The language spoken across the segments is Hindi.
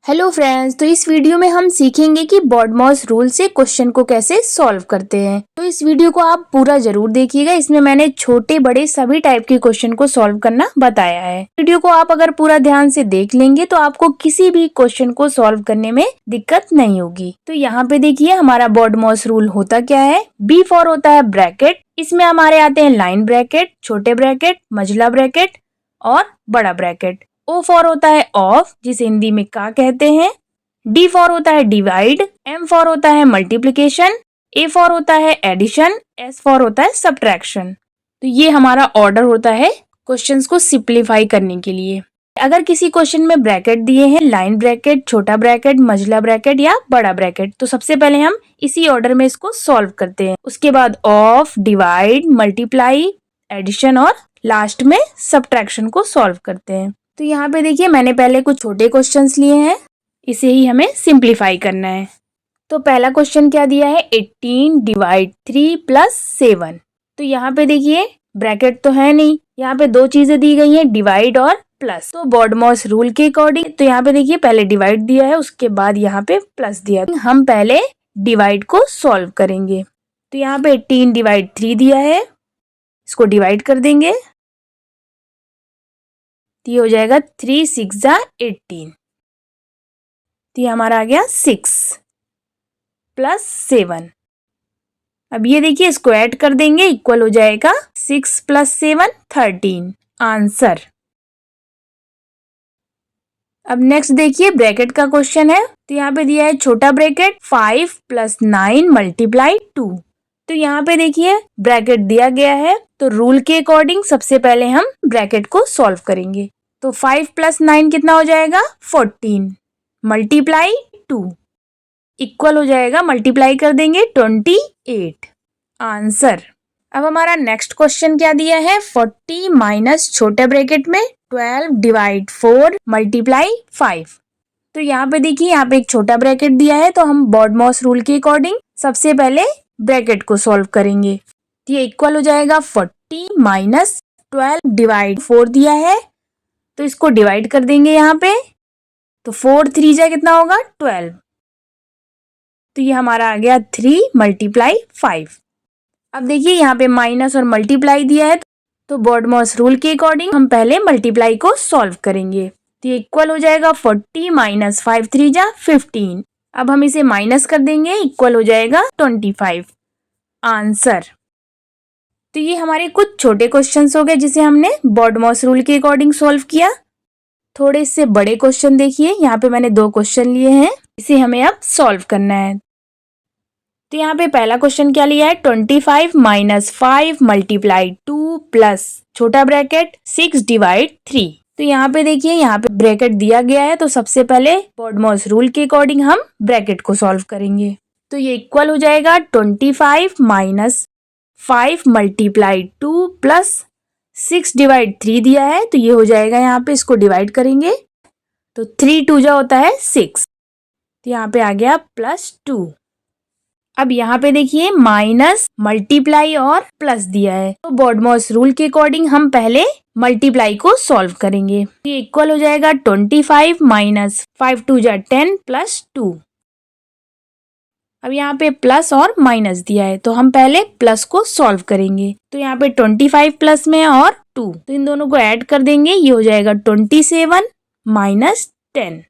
हेलो फ्रेंड्स, तो इस वीडियो में हम सीखेंगे कि BODMAS रूल से क्वेश्चन को कैसे सॉल्व करते हैं। तो इस वीडियो को आप पूरा जरूर देखिएगा। इसमें मैंने छोटे बड़े सभी टाइप के क्वेश्चन को सॉल्व करना बताया है। वीडियो को आप अगर पूरा ध्यान से देख लेंगे तो आपको किसी भी क्वेश्चन को सॉल्व करने में दिक्कत नहीं होगी। तो यहाँ पे देखिए हमारा BODMAS रूल होता क्या है। B फॉर होता है ब्रैकेट, इसमें हमारे आते हैं लाइन ब्रैकेट, छोटे ब्रैकेट, मझला ब्रैकेट और बड़ा ब्रैकेट। O फॉर होता है ऑफ, जिसे हिंदी में का कहते हैं। D फॉर होता है डिवाइड, M फॉर होता है मल्टीप्लिकेशन, A फॉर होता है एडिशन, S फॉर होता है सब्ट्रैक्शन। तो ये हमारा ऑर्डर होता है क्वेश्चंस को सिंप्लीफाई करने के लिए। अगर किसी क्वेश्चन में ब्रैकेट दिए हैं, लाइन ब्रैकेट, छोटा ब्रैकेट, मझला ब्रैकेट या बड़ा ब्रैकेट, तो सबसे पहले हम इसी ऑर्डर में इसको सॉल्व करते हैं। उसके बाद ऑफ, डिवाइड, मल्टीप्लाई, एडिशन और लास्ट में सब्ट्रैक्शन को सॉल्व करते हैं। तो यहाँ पे देखिए मैंने पहले कुछ छोटे क्वेश्चंस लिए हैं, इसे ही हमें सिंप्लीफाई करना है। तो पहला क्वेश्चन क्या दिया है, 18 डिवाइड 3 प्लस 7। तो यहाँ पे देखिए ब्रैकेट तो है नहीं, यहाँ पे दो चीजें दी गई हैं, डिवाइड और प्लस। तो BODMAS रूल के अकॉर्डिंग तो यहाँ पे देखिए पहले डिवाइड दिया है, उसके बाद यहाँ पे प्लस दिया है। हम पहले डिवाइड को सॉल्व करेंगे। तो यहाँ पे 18 डिवाइड 3 दिया है, इसको डिवाइड कर देंगे। तो ये हो जाएगा 3 6 जा 18। तो ये हमारा आ गया 6 प्लस 7। अब ये देखिए इसको ऐड कर देंगे, इक्वल हो जाएगा 6 प्लस 7 13 आंसर। अब नेक्स्ट देखिए ब्रैकेट का क्वेश्चन है। तो यहाँ पे दिया है छोटा ब्रैकेट 5 प्लस 9 मल्टीप्लाई 2। तो यहाँ पे देखिए ब्रैकेट दिया गया है, तो रूल के अकॉर्डिंग सबसे पहले हम ब्रैकेट को सॉल्व करेंगे। तो 5 प्लस 9 कितना हो जाएगा, 14 मल्टीप्लाई 2 इक्वल हो जाएगा, मल्टीप्लाई कर देंगे 28 आंसर। अब हमारा नेक्स्ट क्वेश्चन क्या दिया है, 40 माइनस छोटे ब्रैकेट में 12 डिवाइड 4 मल्टीप्लाई 5। तो यहाँ पे देखिए यहाँ पे एक छोटा ब्रैकेट दिया है, तो हम BODMAS रूल के अकॉर्डिंग सबसे पहले ब्रैकेट को सॉल्व करेंगे। तो ये इक्वल हो जाएगा 40 माइनस 12 डिवाइड 4 दिया है, तो इसको डिवाइड कर देंगे यहाँ पे। तो 4 3 जा कितना होगा 12। तो ये हमारा आ गया 3 मल्टीप्लाई 5। अब देखिए यहाँ पे माइनस और मल्टीप्लाई दिया है, तो BODMAS रूल के अकॉर्डिंग हम पहले मल्टीप्लाई को सॉल्व करेंगे। तो ये इक्वल हो जाएगा 40 माइनस 5 3 जा 15। अब हम इसे माइनस कर देंगे, इक्वल हो जाएगा 25 आंसर। तो ये हमारे कुछ छोटे क्वेश्चंस हो गए जिसे हमने BODMAS रूल के अकॉर्डिंग सॉल्व किया। थोड़े से बड़े क्वेश्चन देखिए, यहाँ पे मैंने 2 क्वेश्चन लिए हैं, इसे हमें अब सॉल्व करना है। तो यहाँ पे पहला क्वेश्चन क्या लिया है, 25 माइनस 5 मल्टीप्लाई 2 प्लस छोटा ब्रैकेट 6 डिवाइड 3। तो यहाँ पे देखिए यहाँ पे ब्रैकेट दिया गया है, तो सबसे पहले BODMAS रूल के अकॉर्डिंग हम ब्रैकेट को सॉल्व करेंगे। तो ये इक्वल हो जाएगा 25 माइनस 5 मल्टीप्लाई 2 प्लस 6 डिवाइड 3 दिया है, तो ये हो जाएगा, यहाँ पे इसको डिवाइड करेंगे तो 3 2 जा होता है 6। तो यहाँ पे आ गया प्लस 2। अब यहाँ पे देखिए माइनस, मल्टीप्लाई और प्लस दिया है, तो BODMAS रूल के अकॉर्डिंग हम पहले मल्टीप्लाई को सॉल्व करेंगे। ये इक्वल हो जाएगा 25 माइनस 5 2 जा 10 प्लस 2। अब यहाँ पे प्लस और माइनस दिया है, तो हम पहले प्लस को सॉल्व करेंगे। तो यहाँ पे 25 प्लस में और 2, तो इन दोनों को ऐड कर देंगे, ये हो जाएगा 27 माइनस 10।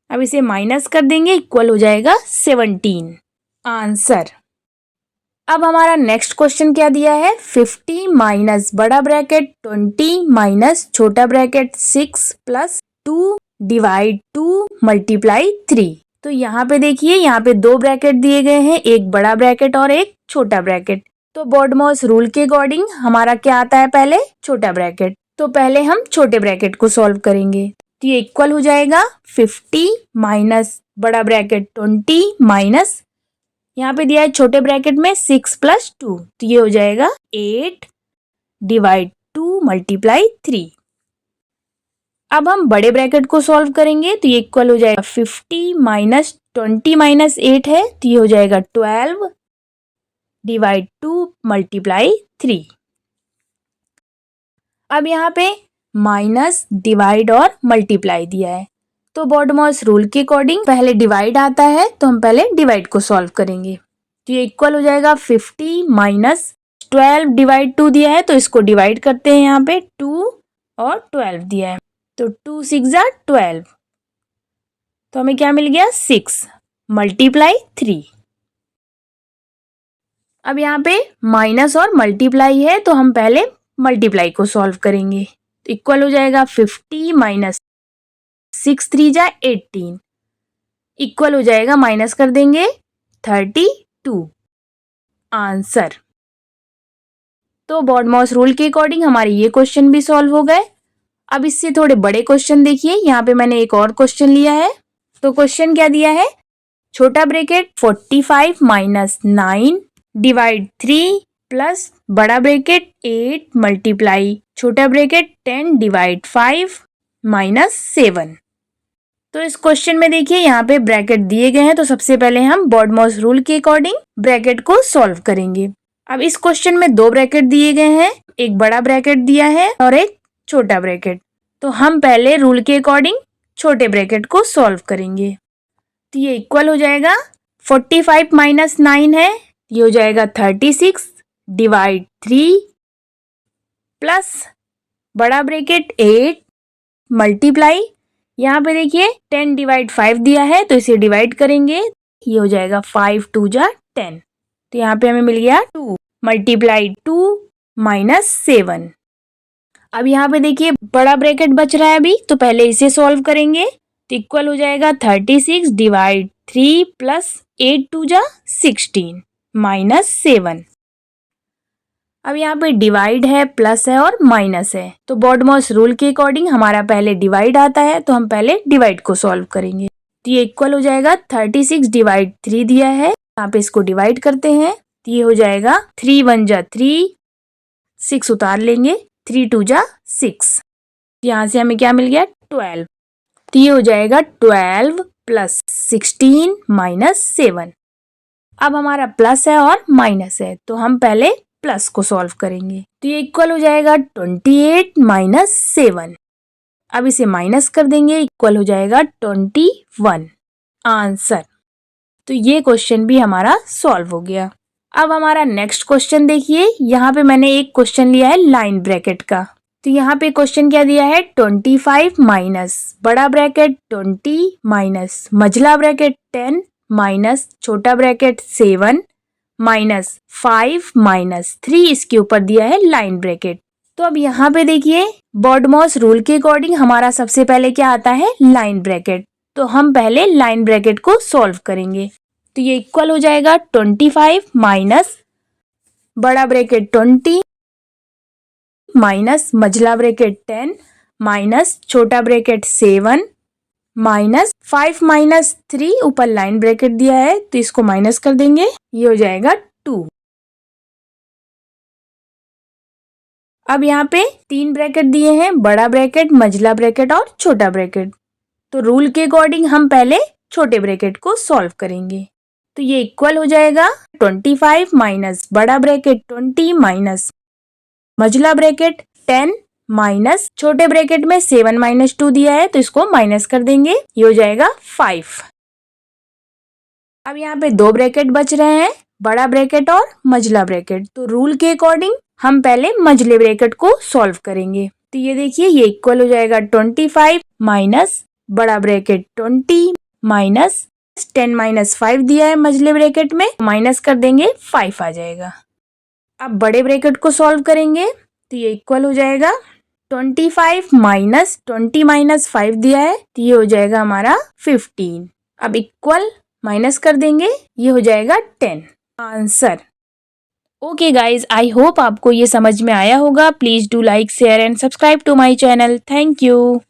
अब इसे माइनस कर देंगे, इक्वल हो जाएगा 17 आंसर। अब हमारा नेक्स्ट क्वेश्चन क्या दिया है, 50 माइनस बड़ा ब्रैकेट 20 माइनस छोटा ब्रैकेट 6 प्लस 2 डिवाइड 2 मल्टीप्लाई 3। तो यहाँ पे देखिए यहाँ पे 2 ब्रैकेट दिए गए हैं, एक बड़ा ब्रैकेट और एक छोटा ब्रैकेट। तो BODMAS रूल के अकॉर्डिंग हमारा क्या आता है, पहले छोटा ब्रैकेट। तो पहले हम छोटे ब्रैकेट को सॉल्व करेंगे। तो ये इक्वल हो जाएगा 50 माइनस बड़ा ब्रैकेट 20 माइनस, यहाँ पे दिया है छोटे ब्रैकेट में 6 प्लस 2, तो ये हो जाएगा 8 डिवाइड 2 मल्टीप्लाई 3। अब हम बड़े ब्रैकेट को सॉल्व करेंगे, तो ये इक्वल हो जाएगा 50 माइनस 20 माइनस 8 है, तो ये हो जाएगा 12 डिवाइड 2 मल्टीप्लाई 3। अब यहाँ पे माइनस डिवाइड और मल्टीप्लाई दिया है। तो बॉडमॉस रूल के अकॉर्डिंग पहले डिवाइड आता है तो हम पहले डिवाइड को सॉल्व करेंगे। तो ये इक्वल हो जाएगा 50 माइनस 12 डिवाइड 2 दिया है तो इसको डिवाइड करते हैं। यहाँ पे 2 और 12 दिया है तो 2 6 जा 12, तो हमें क्या मिल गया 6 मल्टीप्लाई 3। अब यहाँ पे माइनस और मल्टीप्लाई है तो हम पहले मल्टीप्लाई को सॉल्व करेंगे। तो इक्वल हो जाएगा 50 माइनस 6 3 जा 18, इक्वल हो जाएगा माइनस कर देंगे 32 आंसर। तो बॉडमॉस रूल के अकॉर्डिंग हमारे ये क्वेश्चन भी सॉल्व हो गए। अब इससे थोड़े बड़े क्वेश्चन देखिए। यहाँ पे मैंने एक और क्वेश्चन लिया है। तो क्वेश्चन क्या दिया है, छोटा ब्रैकेट 45 माइनस 9 डिवाइड 3 प्लस बड़ा ब्रैकेट 8 मल्टीप्लाई छोटा ब्रैकेट 10 डिवाइड 5 माइनस 7। तो इस क्वेश्चन में देखिए यहाँ पे ब्रैकेट दिए गए हैं तो सबसे पहले हम बॉडमॉस रूल के अकॉर्डिंग ब्रैकेट को सॉल्व करेंगे। अब इस क्वेश्चन में दो ब्रैकेट दिए गए हैं, एक बड़ा ब्रैकेट दिया है और एक छोटा ब्रैकेट। तो हम पहले रूल के अकॉर्डिंग छोटे ब्रैकेट को सॉल्व करेंगे। तो ये इक्वल हो जाएगा 45 माइनस 9 है, ये हो जाएगा 36 डिवाइड 3 प्लस बड़ा ब्रैकेट 8 मल्टीप्लाई यहाँ पे देखिए 10 डिवाइड 5 दिया है तो इसे डिवाइड करेंगे, ये हो जाएगा 5 2 जा 10। तो यहाँ पे हमें मिल गया 2 मल्टीप्लाई 2 माइनस 7। अब यहाँ पे देखिए बड़ा ब्रैकेट बच रहा है अभी, तो पहले इसे सॉल्व करेंगे। तो इक्वल हो जाएगा 36 डिवाइड 3 प्लस 8 2 जा 16 माइनस 7। अब यहाँ पे डिवाइड है, प्लस है और माइनस है, तो बॉडमॉस रूल के अकॉर्डिंग हमारा पहले डिवाइड आता है तो हम पहले डिवाइड को सॉल्व करेंगे। तो ये इक्वल हो जाएगा 36 डिवाइड 3 दिया है, यहाँ पे इसको डिवाइड करते हैं तो ये हो जाएगा 3 1 जा 3, 6 उतार लेंगे, 3 2 जा 6, यहाँ से हमें क्या मिल गया 12। तो ये हो जाएगा 12 प्लस 16 माइनस 7। अब हमारा प्लस है और माइनस है तो हम पहले प्लस को सॉल्व करेंगे। तो ये इक्वल हो जाएगा 28 माइनस 7। अब इसे माइनस कर देंगे, इक्वल हो जाएगा 21 आंसर। तो ये क्वेश्चन भी हमारा सॉल्व हो गया। अब हमारा नेक्स्ट क्वेश्चन देखिए, यहाँ पे मैंने एक क्वेश्चन लिया है लाइन ब्रैकेट का। तो यहाँ पे क्वेश्चन क्या दिया है 25 माइनस बड़ा ब्रैकेट 20 माइनस मझला ब्रैकेट 10 माइनस छोटा ब्रैकेट 7 माइनस 5 माइनस 3, इसके ऊपर दिया है लाइन ब्रैकेट। तो अब यहाँ पे देखिए बॉडमॉस रूल के अकॉर्डिंग हमारा सबसे पहले क्या आता है लाइन ब्रैकेट, तो हम पहले लाइन ब्रैकेट को सॉल्व करेंगे। तो ये इक्वल हो जाएगा 25 माइनस बड़ा ब्रैकेट 20 माइनस मझला ब्रैकेट 10 माइनस छोटा ब्रैकेट 7 माइनस 5 माइनस 3, ऊपर लाइन ब्रैकेट दिया है तो इसको माइनस कर देंगे, ये हो जाएगा 2। अब यहाँ पे 3 ब्रैकेट दिए हैं, बड़ा ब्रैकेट मझला ब्रैकेट और छोटा ब्रैकेट। तो रूल के अकॉर्डिंग हम पहले छोटे ब्रैकेट को सॉल्व करेंगे। तो ये इक्वल हो जाएगा 25 माइनस बड़ा ब्रैकेट 20 माइनस मझला ब्रैकेट 10 माइनस छोटे ब्रैकेट में 7 माइनस 2 दिया है तो इसको माइनस कर देंगे, ये हो जाएगा 5। अब यहाँ पे दो ब्रैकेट बच रहे हैं, बड़ा ब्रैकेट और मझला ब्रैकेट। तो रूल के अकॉर्डिंग हम पहले मझले ब्रैकेट को सॉल्व करेंगे। तो ये देखिए ये इक्वल हो जाएगा 25 माइनस बड़ा ब्रैकेट 20 माइनस 10 माइनस 5 दिया है मझले ब्रैकेट में, माइनस कर देंगे 5 आ जाएगा। अब बड़े ब्रैकेट को सॉल्व करेंगे तो ये इक्वल हो जाएगा 25 माइनस 20 माइनस 5 दिया है तो ये हो जाएगा हमारा 15। अब इक्वल माइनस कर देंगे, ये हो जाएगा 10 answer. Okay guys, I hope आपको ये समझ में आया होगा। Please do like share and subscribe to my channel. Thank you.